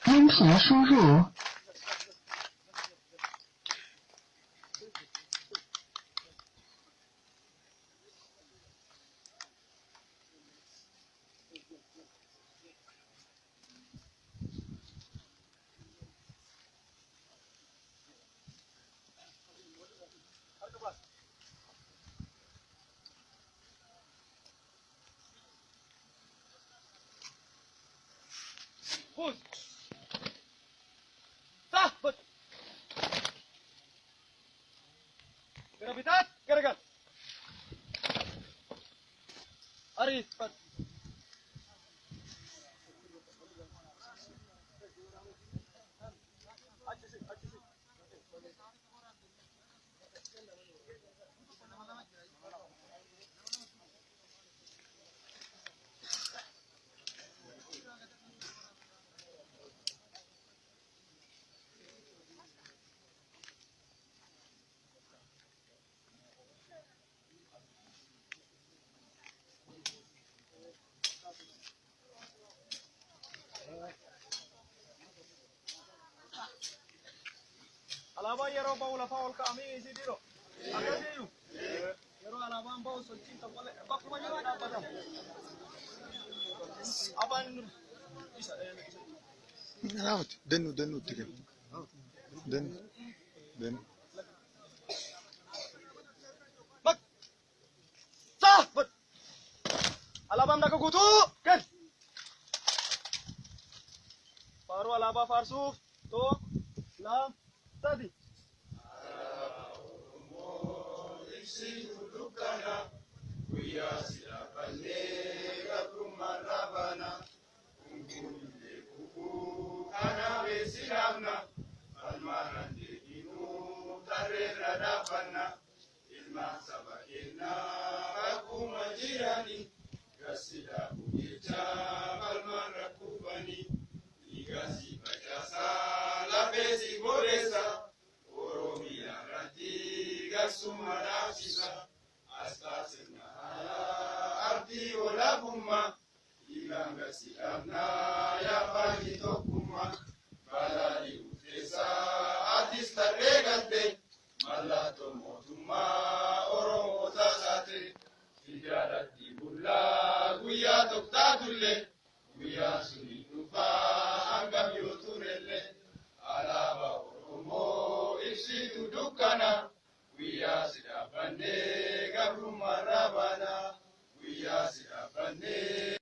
音频输入。Gravitat, garagal. Aris, pat. Alaabaan yeroo ba'u lafaa ol kaa'amee isii dhiiroo akkasiiyyuu yeroo alaabaan ba'u sochiin tokko malee bakkuma jiru dhaabbatamu. Afaan isa Naamti dannu itti kenna. Dannu. Bak saa bak alaabaan dhaka guutuu kenn. Faaruu alaabaa faarsuuf tokko lama sadi. Abdi olabumma, ilanga si abna ya pagi tok